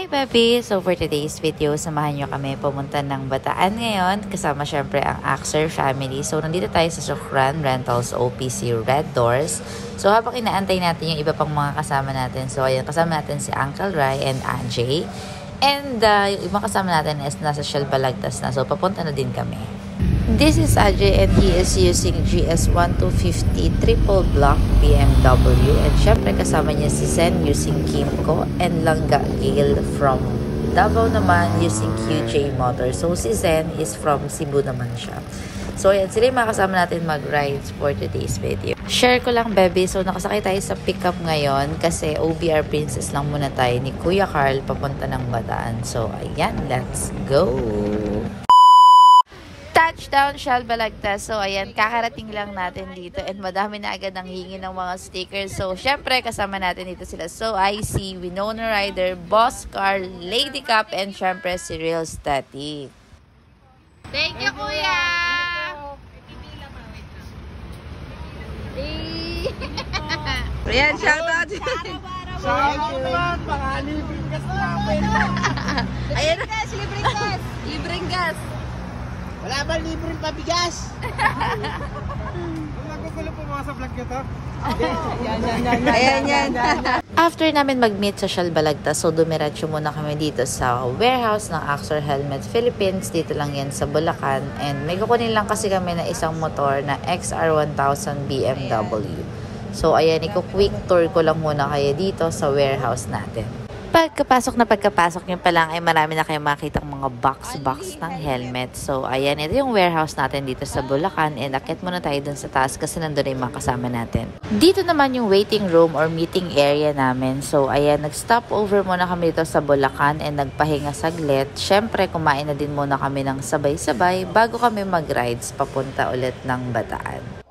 Hi, Pepe! So, for today's video, samahan nyo kami pumunta ng Bataan ngayon. Kasama syempre ang Axer family. So, nandito tayo sa Shukran Rentals OPC Red Doors. So, habang inaantay natin yung iba pang mga kasama natin. So, ayan, kasama natin si Uncle Rai and AJ. And yung ibang kasama natin is nasa Shell Balagtas na. So, papunta na din kami. This is Ajay and he is using GS1250 triple block BMW, and syempre kasama niya si Zen using Kimco and Langga Gale from Davao naman using QJ Motor. So si Zen is from Cebu naman siya. So ayan, sila yung mga kasama natin mag-rides for today's video. Share ko lang, baby. So nakasakay tayo sa pickup ngayon kasi OBR Princess lang muna tayo ni Kuya Carl papunta ng Bataan. So ayan, let's go! Touchdown Shell Balagtas. So, ayan, kakarating lang natin dito and madami na agad ang hingi ng mga stickers. So, syempre, kasama natin dito sila. So, IC, Winona Rider, Boss Car, Lady Cup, and syempre, si Real Static. Thank you, Kuya! Ayan, shout out! Shout out naman! Mga libreng gas namin! Ayan, libreng gas! Libreng gas! Wala ba libreng pabigas? Nagugulo po mga sa vlog nyo to? Ayan. After namin mag-meet sa Shell Balagtas, so dumiretso muna kami dito sa warehouse ng Axer Helmet Philippines. Dito lang yan sa Bulacan. And may kukunin lang kasi kami na isang motor na XR1000 BMW. So ayan, quick tour ko lang muna kayo dito sa warehouse natin. Pagkapasok nyo pa lang ay marami na kayong makitang mga box ng helmet. So, ayan, ito yung warehouse natin dito sa Bulacan. And akit muna tayo dun sa taas kasi nandun na yung mga kasama natin. Dito naman yung waiting room or meeting area namin. So, ayan, nag-stop over muna kami dito sa Bulacan and nagpahinga saglit. Syempre, kumain na din muna kami ng sabay-sabay bago kami mag-rides papunta ulit ng Bataan.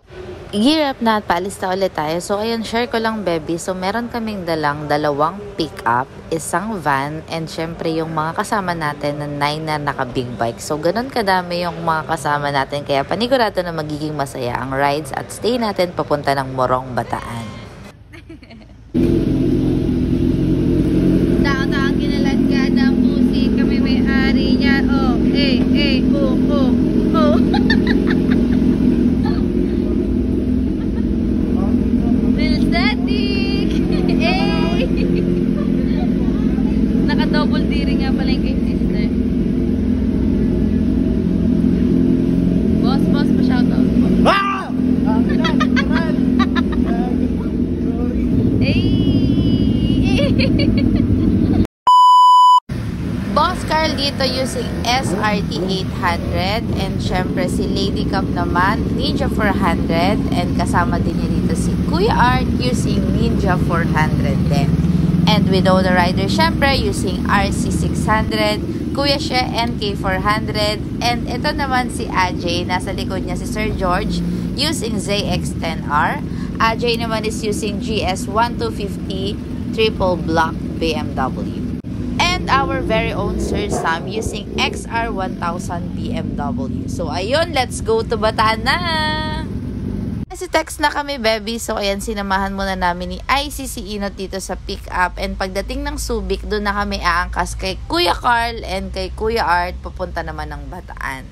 Gear up na at paalis na ulit tayo. So, ayun, share ko lang, baby. So, meron kaming dalawang pick-up, isang van, and syempre yung mga kasama natin na 9 na naka-big bike. So, ganun kadami yung mga kasama natin. Kaya panigurado na magiging masaya ang rides at stay natin papunta ng Morong, Bataan. Tao-tao kinalat ka ng pusi. Kami may-ari niya. Oh, oh. Naka-double D ring nga pala yung kay sister. Boss, pa-shoutout po. Ah! Boss Carl dito using SRT 800 and syempre si Lady Cup naman Ninja 400 and kasama din niya dito si Kuya Art using Ninja 400 din. And Winona Rider syempre using RC600, Kuya She NK400, and ito naman si AJ, nasa likod niya si Sir George using ZX10R. AJ naman is using GS1250 triple block BMW. And our very own Sir Sam using XR1000 BMW. So ayun, let's go to Bataan na! Si text na kami, baby. So, ayan, sinamahan muna namin ni ICC Inot dito sa pick-up. And pagdating ng Subic, doon na kami aangkas kay Kuya Carl and kay Kuya Art. Papunta naman ng Bataan.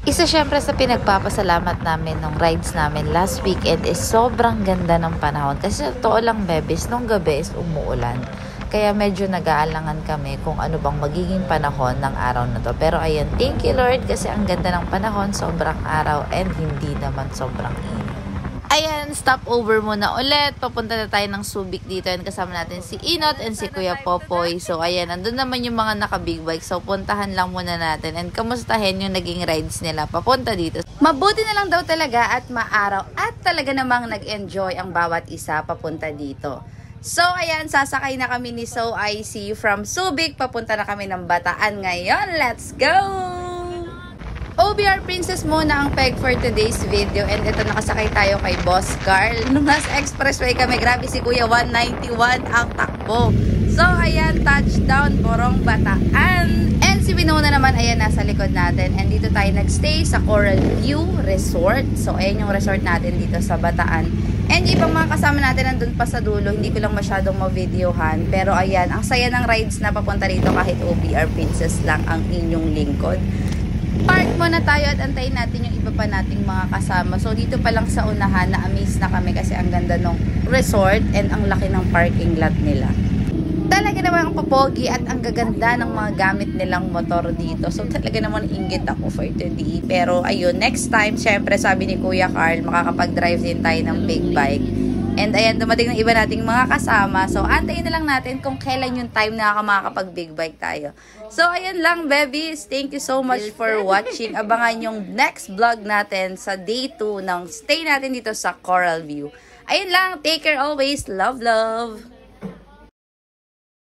Isa syempre sa pinagpapasalamat namin ng rides namin last weekend is sobrang ganda ng panahon. Kasi totoo lang, bebes, nung gabi is umuulan. Kaya medyo nag-aalangan kami kung ano bang magiging panahon ng araw na to. Pero ayan, thank you Lord kasi ang ganda ng panahon, sobrang araw and hindi naman sobrang init. Ayan, stop over muna ulit. Papunta na tayo ng Subic dito and kasama natin si Inot and si Kuya Popoy. So ayan, andun naman yung mga naka-big bike. So puntahan lang muna natin and kamustahin yung naging rides nila papunta dito. Mabuti na lang daw talaga at maaraw at talaga namang nag-enjoy ang bawat isa papunta dito. So, ayan, sasakay na kami ni So IC from Subic. Papunta na kami ng Bataan ngayon. Let's go! OBR Princess muna ang peg for today's video. And ito, nakasakay tayo kay Boss Carl. Nung nasa expressway kami, grabe si Kuya, 191 ang takbo. So, ayan, touchdown, Morong, Bataan. And si si Winona naman, ayan, nasa likod natin. And dito tayo nagstay sa Coral View Resort. So, ayan yung resort natin dito sa Bataan. And yung ibang mga kasama natin nandun pa sa dulo, hindi ko lang masyadong ma-videohan. Pero ayan, ang saya ng rides na papunta rito kahit OBR Princess lang ang inyong lingkod. Park muna tayo at antayin natin yung iba pa nating mga kasama. So dito pa lang sa unahan, na-amaze na kami kasi ang ganda ng resort and ang laki ng parking lot nila. Talaga naman ang papogi at ang gaganda ng mga gamit nilang motor dito. So talaga naman inggit ako for today. Pero ayun, next time, syempre sabi ni Kuya Carl, makakapag-drive din tayo ng big bike. And ayan, dumating ng iba nating mga kasama. So antayin na lang natin kung kailan yung time na makakapag-big bike tayo. So ayan lang, babies. Thank you so much for watching. Abangan yung next vlog natin sa day 2 ng stay natin dito sa Coral View. Ayun lang, take care always. Love, love!